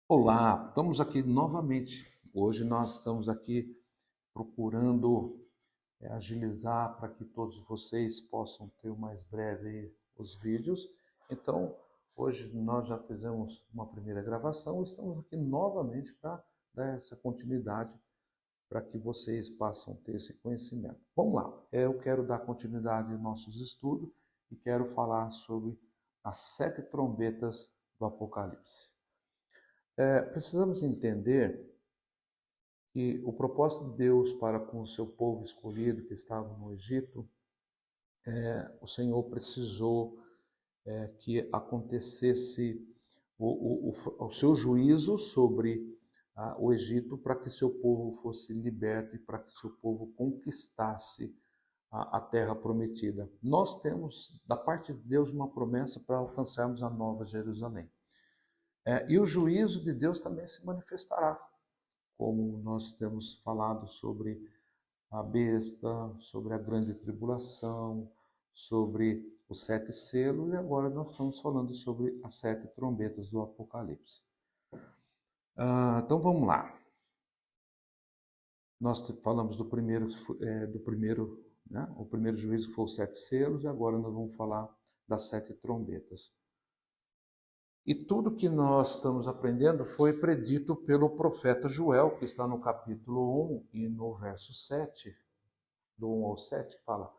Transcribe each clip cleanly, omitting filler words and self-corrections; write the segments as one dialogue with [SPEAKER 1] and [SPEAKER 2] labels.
[SPEAKER 1] Olá, estamos aqui novamente. Hoje nós estamos aqui procurando agilizar para que todos vocês possam ter o mais breve os vídeos. Então, hoje nós já fizemos uma primeira gravação e estamos aqui novamente para dar essa continuidade para que vocês possam ter esse conhecimento. Vamos lá, eu quero dar continuidade aos nossos estudos e quero falar sobre as 7 trombetas do Apocalipse. Precisamos entender que o propósito de Deus para com o seu povo escolhido que estava no Egito, o Senhor precisou que acontecesse o seu juízo sobre o Egito para que seu povo fosse liberto e para que seu povo conquistasse a terra prometida. Nós temos, da parte de Deus, uma promessa para alcançarmos a Nova Jerusalém. E o juízo de Deus também se manifestará, como nós temos falado sobre a besta, sobre a grande tribulação, sobre os 7 selos, e agora nós estamos falando sobre as 7 trombetas do Apocalipse. Então vamos lá. Nós falamos do primeiro, né? O primeiro juízo que foi os 7 selos, e agora nós vamos falar das 7 trombetas. E tudo que nós estamos aprendendo foi predito pelo profeta Joel, que está no capítulo 1 e no verso 7, do 1 ao 7, fala: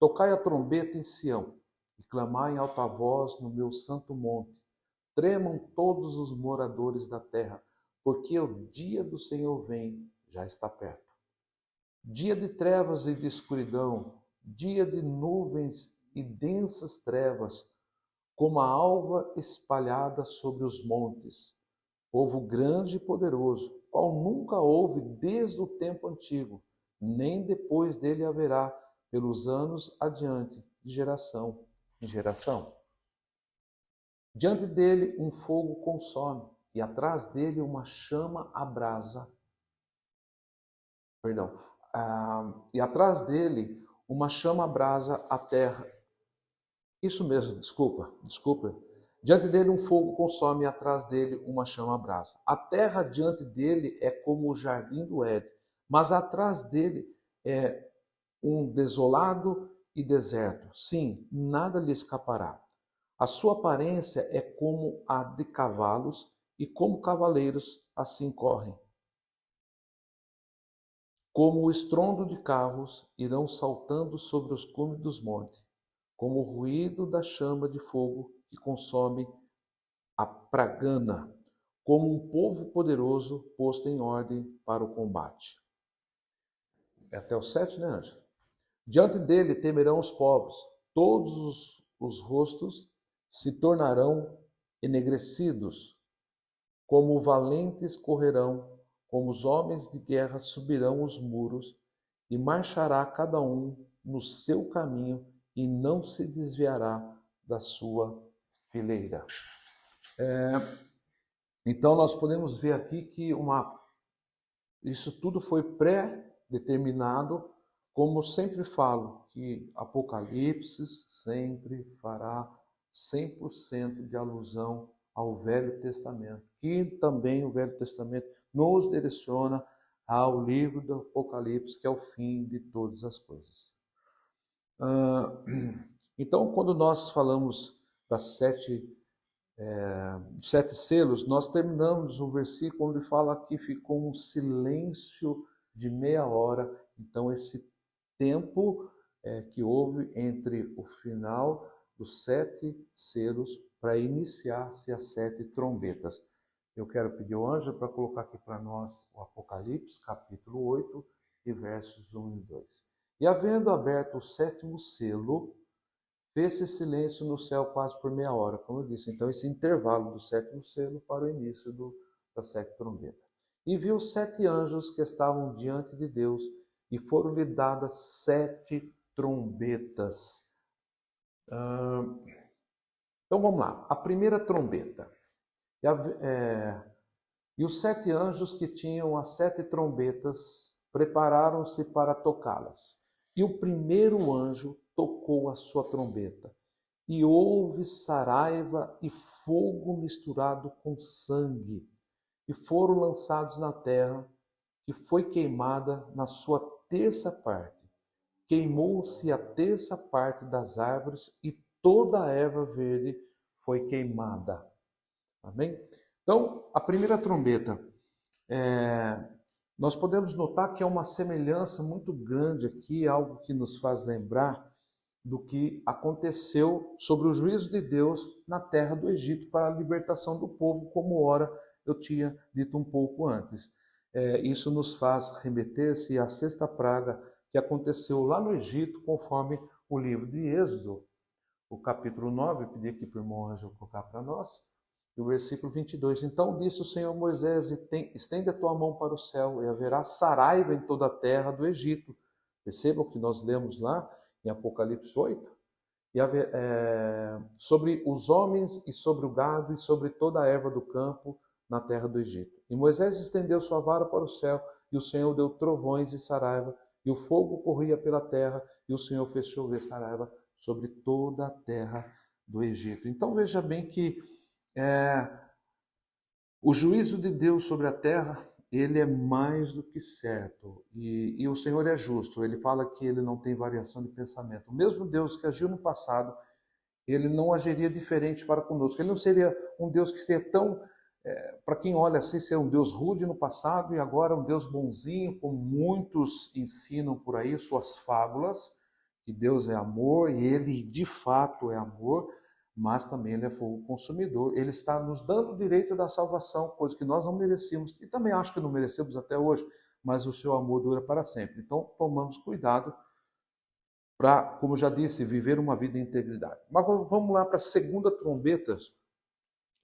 [SPEAKER 1] Tocai a trombeta em Sião, e clamai em alta voz no meu santo monte. Tremam todos os moradores da terra, porque o dia do Senhor vem, já está perto. Dia de trevas e de escuridão, dia de nuvens e densas trevas, como a alva espalhada sobre os montes. Povo grande e poderoso, qual nunca houve desde o tempo antigo, nem depois dele haverá, pelos anos adiante, de geração em geração. Diante dele um fogo consome, e atrás dele uma chama abrasa. E atrás dele uma chama abrasa a terra. Isso mesmo, desculpa. Diante dele um fogo consome e atrás dele uma chama abrasa. A terra diante dele é como o jardim do Éden, mas atrás dele é um desolado e deserto. Sim, nada lhe escapará. A sua aparência é como a de cavalos, e como cavaleiros assim correm. Como o estrondo de carros irão saltando sobre os cumes dos montes, como o ruído da chama de fogo que consome a pragana, como um povo poderoso posto em ordem para o combate. É até o 7, né, Ângela? Diante dele temerão os povos, todos os rostos se tornarão enegrecidos, como valentes correrão, como os homens de guerra subirão os muros, e marchará cada um no seu caminho, e não se desviará da sua fileira. Então nós podemos ver aqui que isso tudo foi pré-determinado, como sempre falo, que Apocalipse sempre fará 100% de alusão ao Velho Testamento, que também o Velho Testamento nos direciona ao livro do Apocalipse, que é o fim de todas as coisas. Então, quando nós falamos das 7 selos, nós terminamos o versículo onde fala que ficou um silêncio de meia hora. Então, esse tempo que houve entre o final dos 7 selos para iniciar-se as 7 trombetas. Eu quero pedir ao anjo para colocar aqui para nós o Apocalipse, capítulo 8, e versos 1 e 2. E havendo aberto o 7º selo, fez-se silêncio no céu quase por meia hora, como eu disse. Então, esse intervalo do 7º selo para o início das 7 trombetas. E viu 7 anjos que estavam diante de Deus, e foram-lhe dadas 7 trombetas. Então, vamos lá. A primeira trombeta. E os 7 anjos que tinham as 7 trombetas prepararam-se para tocá-las. E o primeiro anjo tocou a sua trombeta, e houve saraiva e fogo misturado com sangue, e foram lançados na terra, que foi queimada na sua terça parte. Queimou-se a terça parte das árvores e toda a erva verde foi queimada. Amém? Então, a primeira trombeta, nós podemos notar que é uma semelhança muito grande aqui, algo que nos faz lembrar do que aconteceu sobre o juízo de Deus na terra do Egito para a libertação do povo, como ora eu tinha dito um pouco antes. Isso nos faz remeter-se à sexta praga que aconteceu lá no Egito, conforme o livro de Êxodo, o capítulo 9, eu pedi aqui para o irmão Ângelo colocar para nós, e o versículo 22. Então disse o Senhor a Moisés, estende a tua mão para o céu, e haverá saraiva em toda a terra do Egito. Percebam que nós lemos lá em Apocalipse 8, sobre os homens e sobre o gado e sobre toda a erva do campo na terra do Egito. E Moisés estendeu sua vara para o céu, e o Senhor deu trovões e saraiva, e o fogo corria pela terra, e o Senhor fez chover saraiva sobre toda a terra do Egito. Então veja bem que o juízo de Deus sobre a terra, ele é mais do que certo. E o Senhor é justo. Ele fala que ele não tem variação de pensamento. O mesmo Deus que agiu no passado, ele não agiria diferente para conosco. Ele não seria um Deus que seria tão, para quem olha assim, ser um Deus rude no passado e agora um Deus bonzinho, como muitos ensinam por aí, suas fábulas, que Deus é amor e ele de fato é amor, mas também ele é fogo consumidor. Ele está nos dando o direito da salvação, coisa que nós não merecíamos e também acho que não merecemos até hoje, mas o seu amor dura para sempre. Então, tomamos cuidado para, como já disse, viver uma vida em integridade. Mas vamos lá para a segunda trombeta,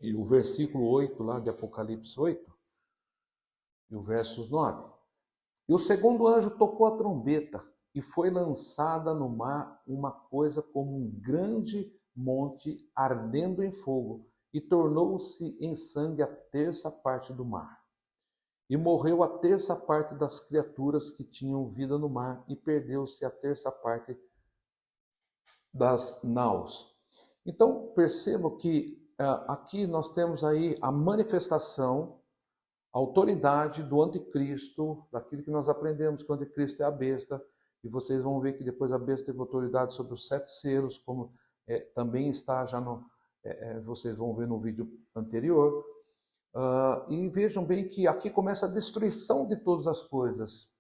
[SPEAKER 1] e o versículo 8 lá de Apocalipse 8, e o versos 9. E o segundo anjo tocou a trombeta, e foi lançada no mar uma coisa como um grande monte ardendo em fogo, e tornou-se em sangue a terça parte do mar. E morreu a terça parte das criaturas que tinham vida no mar, e perdeu-se a terça parte das naus. Então, percebam que aqui nós temos aí a manifestação, a autoridade do anticristo, daquilo que nós aprendemos que o anticristo é a besta, e vocês vão ver que depois a besta teve autoridade sobre os 7 selos, como também está já no... vocês vão ver no vídeo anterior. E vejam bem que aqui começa a destruição de todas as coisas.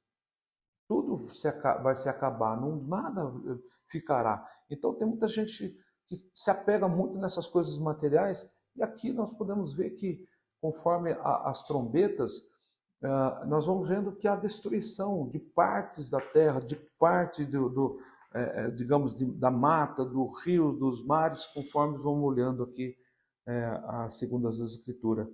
[SPEAKER 1] Tudo vai se acabar, nada ficará. Então tem muita gente que se apega muito nessas coisas materiais, e aqui nós podemos ver que, conforme as trombetas, nós vamos vendo que há destruição de partes da terra, de parte digamos, da mata, do rio, dos mares, conforme vamos olhando aqui, segundo as Escrituras.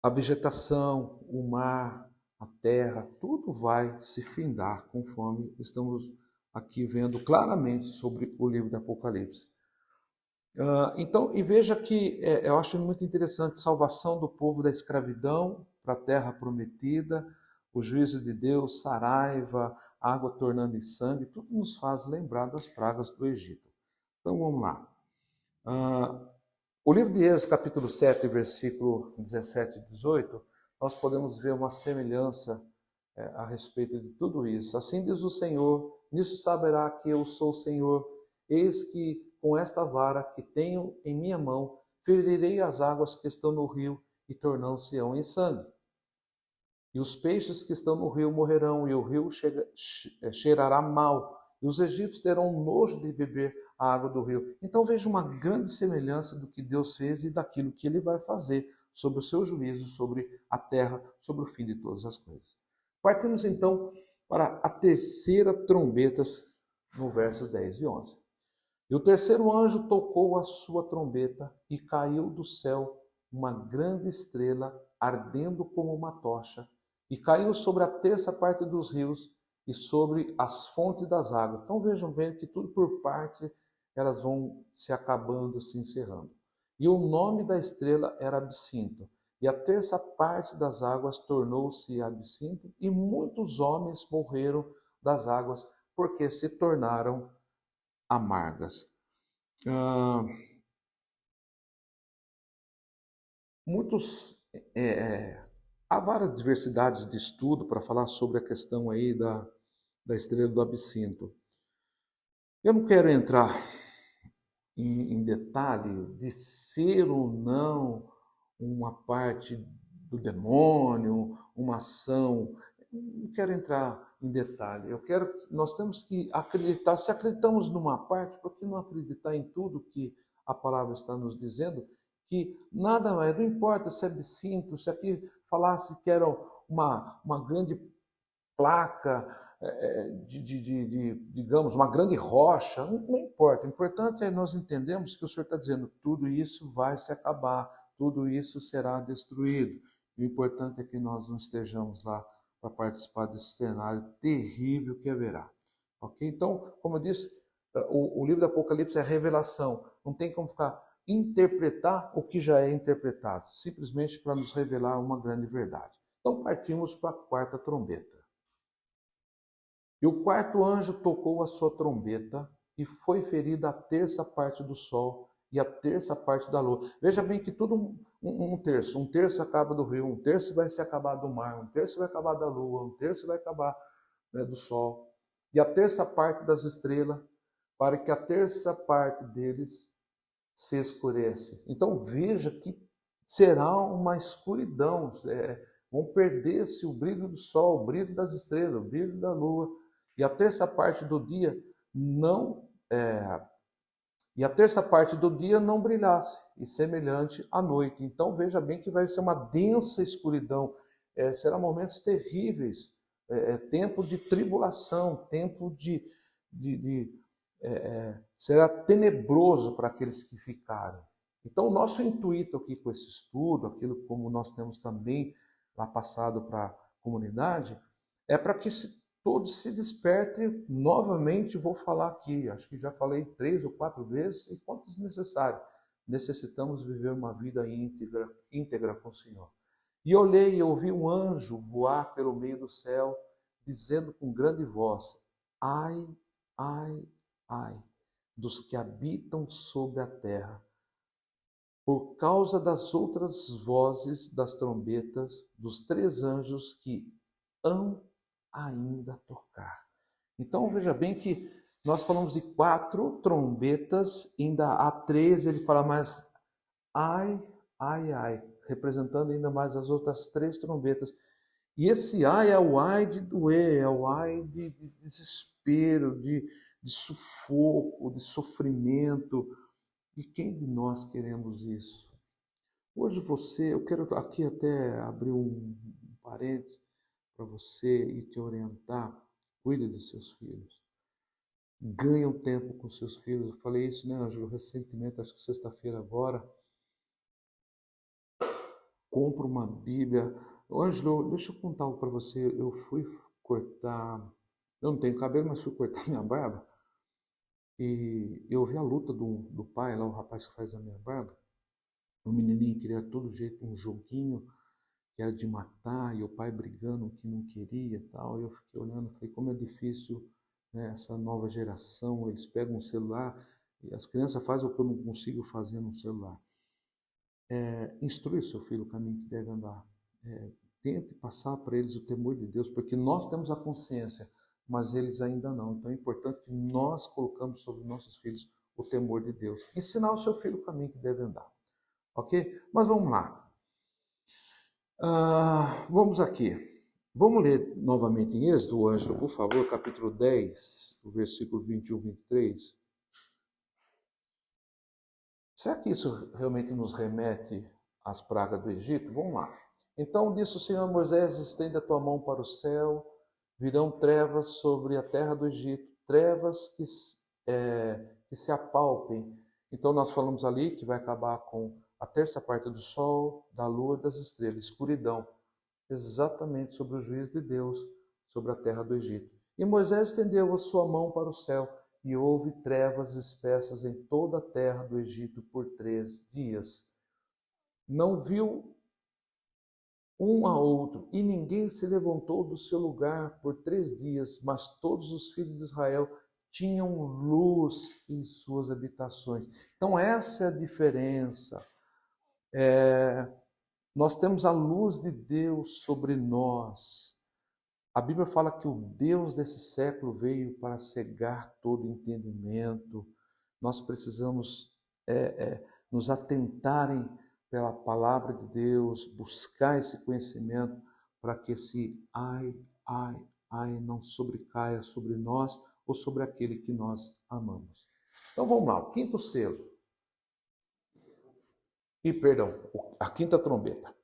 [SPEAKER 1] A vegetação, o mar, a terra, tudo vai se findar, conforme estamos aqui vendo claramente sobre o livro do Apocalipse. Então, e veja que eu acho muito interessante, salvação do povo da escravidão para a terra prometida, o juízo de Deus, saraiva, água tornando em sangue, tudo nos faz lembrar das pragas do Egito. Então vamos lá. O livro de Êxodo, capítulo 7, versículo 17 e 18, nós podemos ver uma semelhança a respeito de tudo isso. Assim diz o Senhor, nisso saberá que eu sou o Senhor, eis que com esta vara que tenho em minha mão, ferirei as águas que estão no rio e tornam-se-ão em sangue. E os peixes que estão no rio morrerão, e o rio cheirará mal, e os egípcios terão nojo de beber a água do rio. Então veja uma grande semelhança do que Deus fez e daquilo que ele vai fazer sobre o seu juízo, sobre a terra, sobre o fim de todas as coisas. Partimos então para a terceira trombeta, no versos 10 e 11. E o terceiro anjo tocou a sua trombeta, e caiu do céu uma grande estrela, ardendo como uma tocha, e caiu sobre a terça parte dos rios e sobre as fontes das águas. Então vejam bem que tudo por parte elas vão se acabando, se encerrando. E o nome da estrela era Absinto, e a terça parte das águas tornou-se absinto, e muitos homens morreram das águas, porque se tornaram amargas. muitos, há várias diversidades de estudo para falar sobre a questão aí da estrela do absinto. Eu não quero entrar em detalhe de ser ou não uma parte do demônio, uma ação. Não quero entrar em detalhe. Nós temos que acreditar. Se acreditamos numa parte, por que não acreditar em tudo que a palavra está nos dizendo? Que nada mais, não importa se é absinto, se aqui falasse que era uma grande placa, digamos, uma grande rocha, não importa. O importante é nós entendemos que o Senhor está dizendo, tudo isso vai se acabar, tudo isso será destruído. O importante é que nós não estejamos lá para participar desse cenário terrível que haverá. Ok? Então, como eu disse, o livro do Apocalipse é revelação. Não tem como ficar interpretar o que já é interpretado, simplesmente para nos revelar uma grande verdade. Então, partimos para a quarta trombeta. E o quarto anjo tocou a sua trombeta e foi ferida a terça parte do sol e a terça parte da lua. Veja bem que tudo um terço. Um terço acaba do rio, um terço vai se acabar do mar, um terço vai acabar da lua, um terço vai acabar, né, do sol. E a terça parte das estrelas, para que a terça parte deles se escurece. Então veja que será uma escuridão. Vão perder-se o brilho do sol, o brilho das estrelas, o brilho da lua. E a terça parte do dia não brilhasse, e semelhante à noite. Então veja bem que vai ser uma densa escuridão, serão momentos terríveis, tempo de tribulação, tempo será tenebroso para aqueles que ficaram. Então o nosso intuito aqui com esse estudo, aquilo como nós temos também lá passado para a comunidade, é para que todos se despertem novamente. Vou falar aqui, acho que já falei 3 ou 4 vezes, e quantos necessário. Necessitamos viver uma vida íntegra com o Senhor. E olhei e ouvi um anjo voar pelo meio do céu, dizendo com grande voz: ai, ai, ai, dos que habitam sobre a terra, por causa das outras vozes das trombetas dos 3 anjos que hão ainda tocar. Então veja bem que nós falamos de 4 trombetas, ainda há 3, ele fala mais ai, ai, ai, representando ainda mais as outras 3 trombetas. E esse ai é o ai de doer, é o ai de desespero, de sufoco, de sofrimento. E quem de nós queremos isso? Hoje eu quero aqui até abrir um parênteses para você e te orientar. Cuide dos seus filhos. Ganhe um tempo com seus filhos. Eu falei isso, né, Ângelo, recentemente, acho que sexta-feira agora. Compra uma Bíblia. Ângelo, deixa eu contar algo para você. Eu fui cortar... Eu não tenho cabelo, mas fui cortar minha barba. E eu vi a luta do pai lá, o rapaz que faz a minha barba. O menininho queria de todo jeito um joguinho que era de matar, e o pai brigando que não queria e tal. Eu fiquei olhando, falei, como é difícil, né, essa nova geração. Eles pegam um celular e as crianças fazem o que eu não consigo fazer no celular. Instrui seu filho o caminho que deve andar. Tente passar para eles o temor de Deus, porque nós temos a consciência, mas eles ainda não. Então é importante que nós colocamos sobre nossos filhos o temor de Deus. Ensinar o seu filho o caminho que deve andar. Ok? Mas vamos lá. Vamos aqui. Vamos ler novamente em Êxodo, Ângelo, por favor, capítulo 10, o versículo 21 e 23. Será que isso realmente nos remete às pragas do Egito? Vamos lá. Então disse o Senhor a Moisés: estende a tua mão para o céu, virão trevas sobre a terra do Egito, trevas que se apalpem. Então nós falamos ali que vai acabar com a terça parte do sol, da lua e das estrelas, escuridão, exatamente sobre o juízo de Deus sobre a terra do Egito. E Moisés estendeu a sua mão para o céu, e houve trevas espessas em toda a terra do Egito por 3 dias. Não viu um a outro, e ninguém se levantou do seu lugar por 3 dias, mas todos os filhos de Israel tinham luz em suas habitações. Então essa é a diferença. Nós temos a luz de Deus sobre nós. A Bíblia fala que o Deus desse século veio para cegar todo entendimento. Nós precisamos nos atentarem pela palavra de Deus, buscar esse conhecimento para que esse ai não sobrecaia sobre nós ou sobre aquele que nós amamos. Então vamos lá, o quinto selo. A quinta trombeta.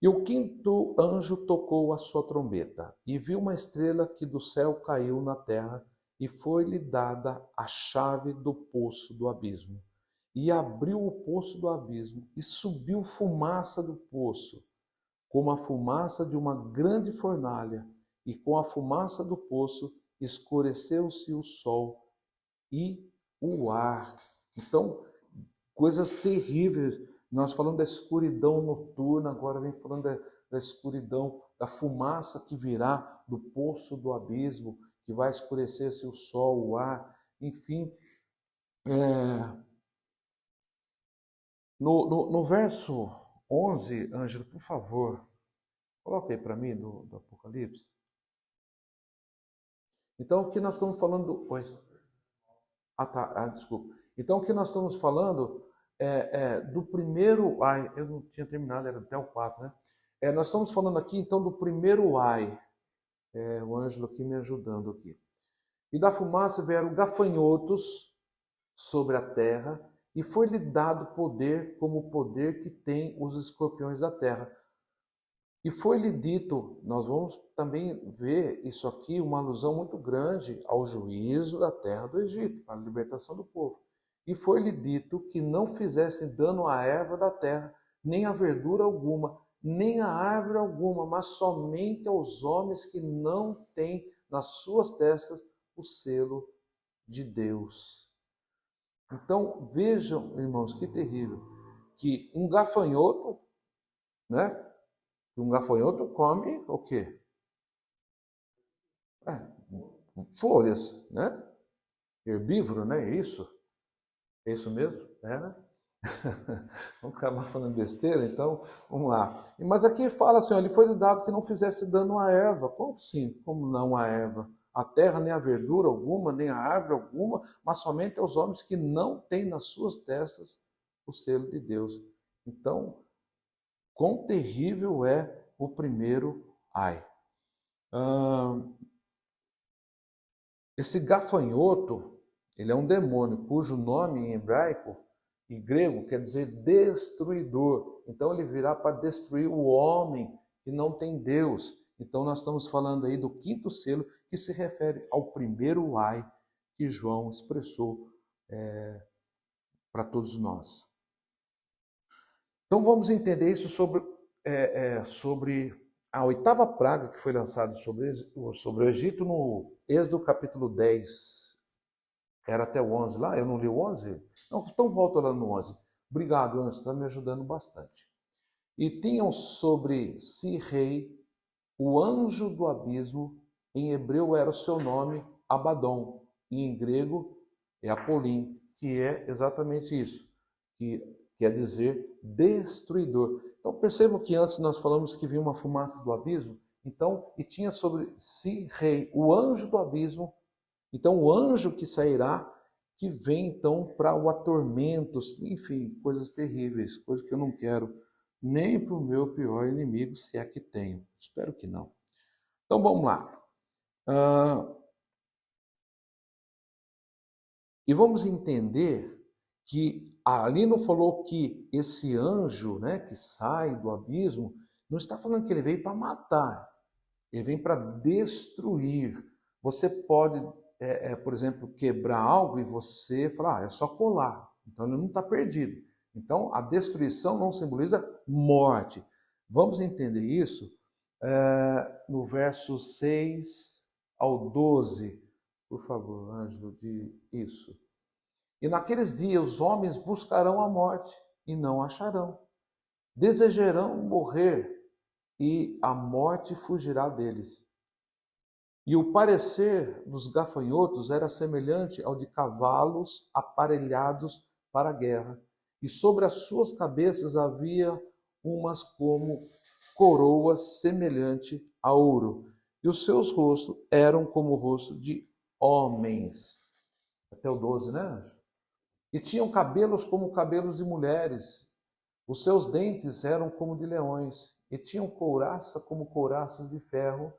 [SPEAKER 1] E o quinto anjo tocou a sua trombeta, e viu uma estrela que do céu caiu na terra, e foi-lhe dada a chave do poço do abismo. E abriu o poço do abismo, e subiu fumaça do poço, como a fumaça de uma grande fornalha, e com a fumaça do poço escureceu-se o sol e o ar. Então, coisas terríveis. Nós falamos da escuridão noturna, agora vem falando da escuridão, da fumaça que virá do poço do abismo, que vai escurecer-se o sol, o ar, enfim. No verso 11, Ângelo, por favor, coloque aí para mim do Apocalipse. Então, o que nós estamos falando... desculpa. Então, o que nós estamos falando do primeiro ai. Eu não tinha terminado, era até o 4, né? Nós estamos falando aqui, então, do primeiro ai. O Ângelo aqui me ajudando aqui. E da fumaça vieram gafanhotos sobre a terra, e foi-lhe dado poder como o poder que tem os escorpiões da terra. E foi-lhe dito, nós vamos também ver isso aqui, uma alusão muito grande ao juízo da terra do Egito, à libertação do povo. E foi-lhe dito que não fizessem dano à erva da terra, nem à verdura alguma, nem à árvore alguma, mas somente aos homens que não têm nas suas testas o selo de Deus. Então, vejam, irmãos, que terrível, que um gafanhoto, né? Um gafanhoto come o quê? Folhas, né? Herbívoro, né? É isso? É isso mesmo? Né? Vamos acabar falando besteira, então vamos lá. Mas aqui fala assim, ele foi dado que não fizesse dano à erva. Como assim? Como não à erva? A terra nem a verdura alguma, nem a árvore alguma, mas somente aos homens que não têm nas suas testas o selo de Deus. Então, quão terrível é o primeiro ai. Esse gafanhoto, ele é um demônio, cujo nome em hebraico e grego quer dizer destruidor. Então ele virá para destruir o homem que não tem Deus. Então nós estamos falando aí do quinto selo, que se refere ao primeiro ai que João expressou para todos nós. Então vamos entender isso sobre a oitava praga que foi lançada sobre o Egito no Êxodo capítulo 10. Era até o 11 lá? Eu não li o 11? Não, então volta lá no 11. Obrigado, Anderson, está me ajudando bastante. E tinham sobre si rei o anjo do abismo, em hebreu era o seu nome Abaddon, e em grego é Apolim, que é exatamente isso, que quer dizer destruidor. Então percebam que antes nós falamos que vinha uma fumaça do abismo, então, e tinha sobre si rei o anjo do abismo. Então o anjo que sairá, que vem então para o atormento, enfim, coisas terríveis, coisas que eu não quero nem para o meu pior inimigo, se é que tenho. Espero que não. Então vamos lá. E vamos entender que ali não falou que esse anjo, né, que sai do abismo, não está falando que ele veio para matar, ele vem para destruir. Você pode, por exemplo, quebrar algo e você falar, é só colar, então ele não está perdido. Então a destruição não simboliza morte. Vamos entender isso no verso 6 ao 12. Por favor, Ângelo, de isso. E naqueles dias os homens buscarão a morte e não acharão. Desejarão morrer e a morte fugirá deles. E o parecer dos gafanhotos era semelhante ao de cavalos aparelhados para a guerra. E sobre as suas cabeças havia umas como coroas semelhante a ouro, e os seus rostos eram como o rosto de homens. Até o 12, né? E tinham cabelos como cabelos de mulheres, os seus dentes eram como de leões, e tinham couraça como couraças de ferro,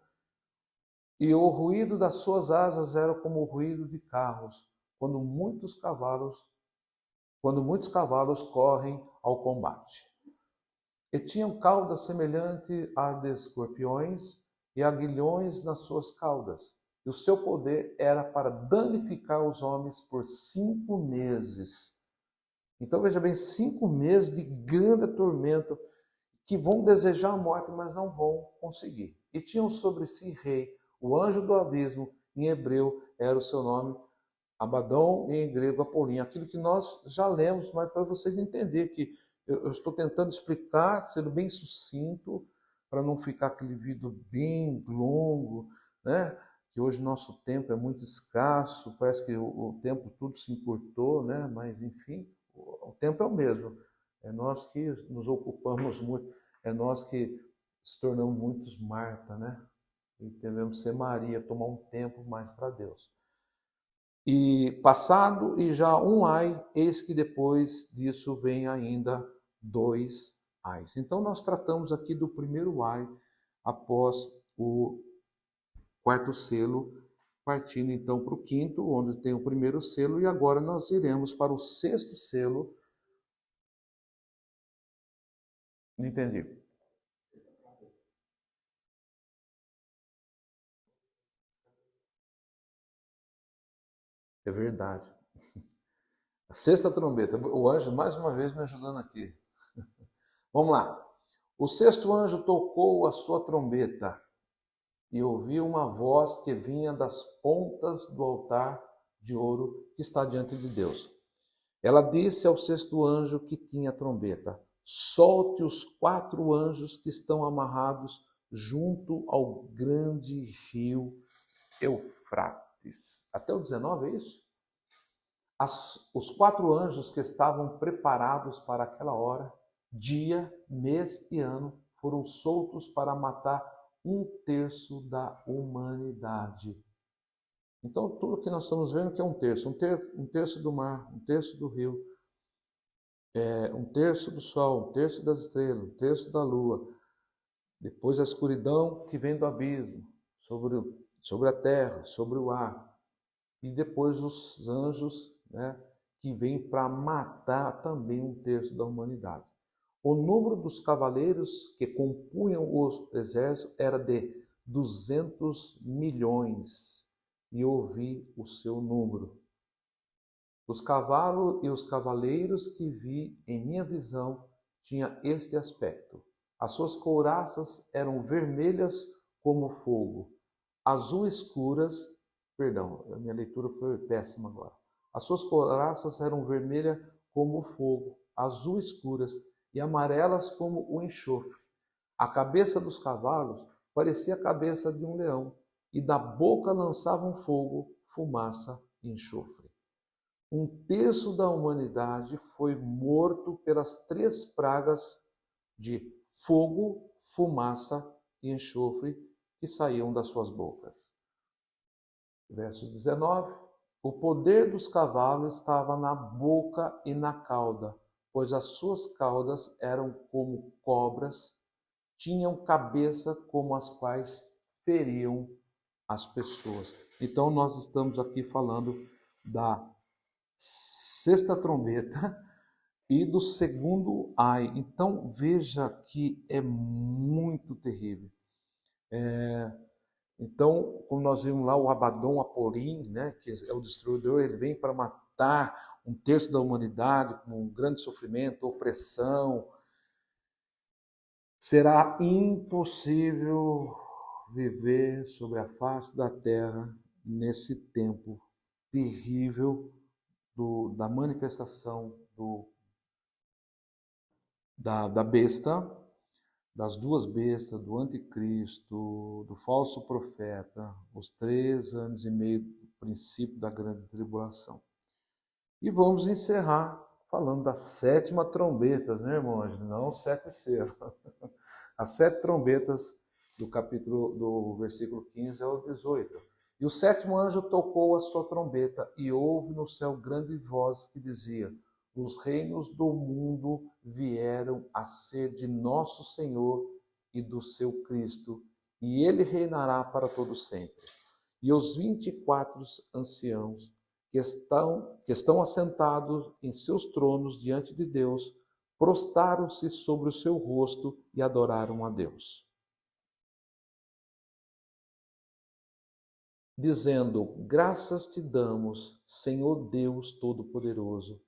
[SPEAKER 1] e o ruído das suas asas era como o ruído de carros, quando muitos cavalos correm ao combate. E tinham caudas semelhantes a de escorpiões e aguilhões nas suas caudas. E o seu poder era para danificar os homens por 5 meses. Então veja bem, 5 meses de grande tormento, que vão desejar a morte, mas não vão conseguir. E tinham sobre si rei, o anjo do abismo, em hebreu era o seu nome, Abadão, e em grego Apolim. Aquilo que nós já lemos, mas para vocês entenderem que eu estou tentando explicar, sendo bem sucinto, para não ficar aquele vídeo bem longo, né? Que hoje nosso tempo é muito escasso, parece que o tempo tudo se encurtou, né? Mas enfim, o tempo é o mesmo. É nós que nos ocupamos muito, é nós que se tornamos muitos Marta, né? E devemos ser Maria, tomar um tempo mais para Deus. E passado e já um ai, eis que depois disso vem ainda 2 ais. Então nós tratamos aqui do primeiro ai após o 4º selo, partindo então para o 5º, onde tem o primeiro selo, e agora nós iremos para o 6º selo. Não entendi. É verdade. A 6ª trombeta. O anjo mais uma vez me ajudando aqui. Vamos lá. O 6º anjo tocou a sua trombeta e ouvi uma voz que vinha das pontas do altar de ouro que está diante de Deus. Ela disse ao 6º anjo que tinha a trombeta: solte os 4 anjos que estão amarrados junto ao grande rio Eufrates. Até o 19 é isso? Os 4 anjos que estavam preparados para aquela hora, dia, mês e ano, foram soltos para matar 1/3 da humanidade. Então, tudo que nós estamos vendo que é 1/3. 1/3 do mar, 1/3 do rio, 1/3 do sol, 1/3 das estrelas, 1/3 da lua. Depois a escuridão que vem do abismo, sobre a terra, sobre o ar. E depois os anjos, né, que vêm para matar também 1/3 da humanidade. O número dos cavaleiros que compunham o exército era de 200 milhões, e ouvi o seu número. Os cavalos e os cavaleiros que vi em minha visão tinham este aspecto. As suas couraças eram vermelhas como fogo, azul escuras. Perdão, a minha leitura foi péssima agora. As suas couraças eram vermelhas como fogo, azul escuras e amarelas como o enxofre. A cabeça dos cavalos parecia a cabeça de um leão, e da boca lançavam fogo, fumaça e enxofre. 1/3 da humanidade foi morto pelas 3 pragas de fogo, fumaça e enxofre que saíam das suas bocas. Verso 19. O poder dos cavalos estava na boca e na cauda, pois as suas caudas eram como cobras, tinham cabeça como as quais feriam as pessoas. Então nós estamos aqui falando da 6ª trombeta e do 2º ai. Então veja que é muito terrível. Então, como nós vimos lá, o Abadão Apolim, né, que é o destruidor, ele vem para matar 1/3 da humanidade com um grande sofrimento, opressão. Será impossível viver sobre a face da terra nesse tempo terrível da manifestação da besta, das 2 bestas, do anticristo, do falso profeta, os 3 anos e meio do princípio da grande tribulação. E vamos encerrar falando da sétima trombeta, né, irmãos? Não sete selos. As sete trombetas do capítulo, do versículo 15 ao 18. E o sétimo anjo tocou a sua trombeta, e houve no céu grande voz que dizia: os reinos do mundo vieram a ser de nosso Senhor e do seu Cristo, e ele reinará para todo sempre. E os 24 anciãos que estão assentados em seus tronos diante de Deus, prostaram-se sobre o seu rosto e adoraram a Deus, dizendo: graças te damos, Senhor Deus Todo-Poderoso,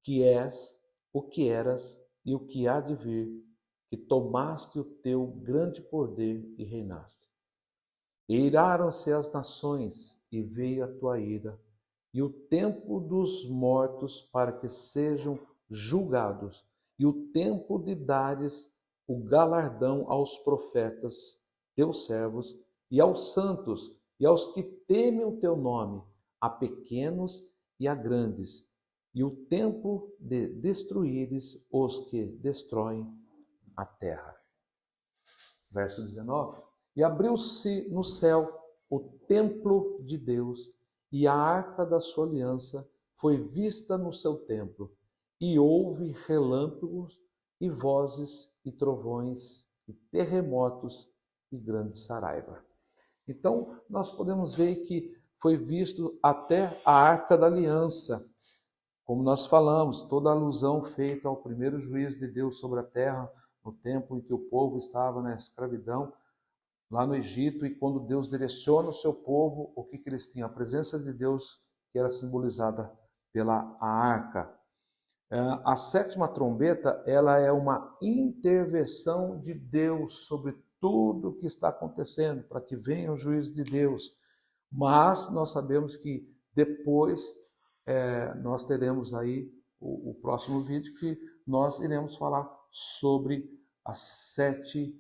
[SPEAKER 1] que és, o que eras e o que há de vir, que tomaste o teu grande poder e reinaste. E iraram-se as nações, e veio a tua ira, e o tempo dos mortos para que sejam julgados, e o tempo de dares o galardão aos profetas, teus servos, e aos santos, e aos que temem o teu nome, a pequenos e a grandes, e o tempo de destruíres os que destroem a terra. Verso 19. E abriu-se no céu o templo de Deus, e a arca da sua aliança foi vista no seu templo, e houve relâmpagos e vozes e trovões e terremotos e grande saraiva. Então, nós podemos ver que foi visto até a arca da aliança. Como nós falamos, toda alusão feita ao primeiro juízo de Deus sobre a terra, no tempo em que o povo estava na escravidão, lá no Egito, e quando Deus direciona o seu povo, o que eles tinham? A presença de Deus, que era simbolizada pela arca. A sétima trombeta, ela é uma intervenção de Deus sobre tudo o que está acontecendo, para que venha o juízo de Deus. Mas nós sabemos que depois nós teremos aí o próximo vídeo, que nós iremos falar sobre as sete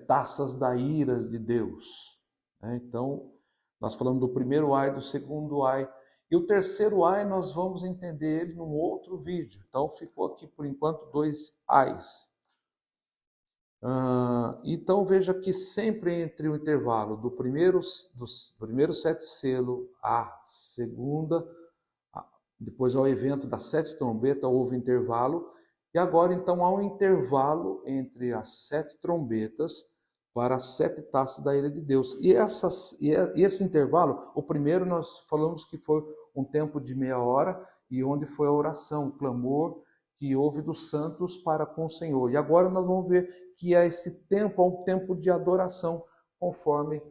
[SPEAKER 1] taças da ira de Deus. Então, nós falamos do primeiro ai, do segundo ai, e o terceiro ai nós vamos entender ele num outro vídeo. Então, ficou aqui por enquanto 2 ais. Então, veja que sempre entre o intervalo dos primeiros 7 selos, a segunda, depois ao evento da 7 trombeta, houve intervalo. E agora, então, há um intervalo entre as 7 trombetas para as 7 taças da ira de Deus. E esse intervalo, o primeiro nós falamos que foi um tempo de meia hora, e onde foi a oração, o clamor que houve dos santos para com o Senhor. E agora nós vamos ver que esse tempo é um tempo de adoração, conforme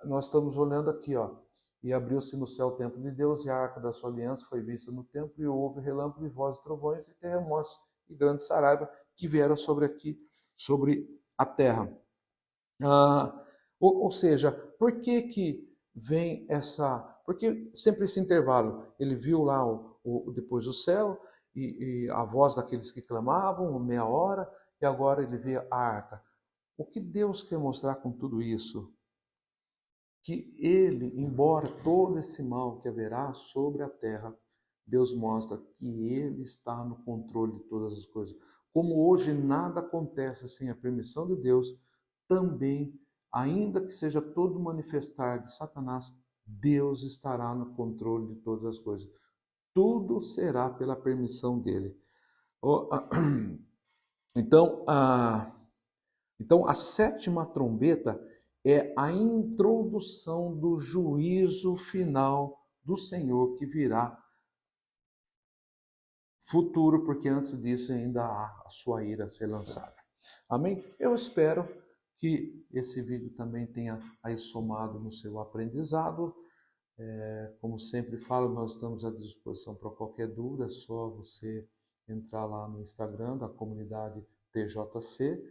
[SPEAKER 1] nós estamos olhando aqui, ó. E abriu-se no céu o templo de Deus, e a arca da sua aliança foi vista no templo, e houve relâmpagos, vozes, trovões e terremotos e grande saraiva que vieram sobre a terra. Ou seja, por que vem essa... Porque sempre esse intervalo, ele viu lá depois o céu, e a voz daqueles que clamavam, meia hora, e agora ele vê a arca. O que Deus quer mostrar com tudo isso? Que ele, embora todo esse mal que haverá sobre a terra, Deus mostra que ele está no controle de todas as coisas. Como hoje nada acontece sem a permissão de Deus, também, ainda que seja todo manifestar de Satanás, Deus estará no controle de todas as coisas. Tudo será pela permissão dele. Então, a sétima trombeta é a introdução do juízo final do Senhor, que virá futuro, porque antes disso ainda há a sua ira a ser lançada. Amém? Eu espero que esse vídeo também tenha aí somado no seu aprendizado. Como sempre falo, nós estamos à disposição para qualquer dúvida, é só você entrar lá no Instagram da comunidade TJC,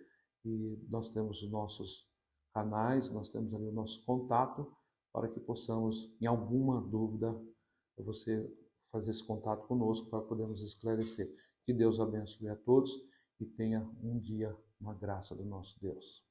[SPEAKER 1] e nós temos os nossos canais, nós temos ali o nosso contato, para que possamos, em alguma dúvida, você fazer esse contato conosco para podermos esclarecer. Que Deus abençoe a todos e tenha um dia na graça do nosso Deus.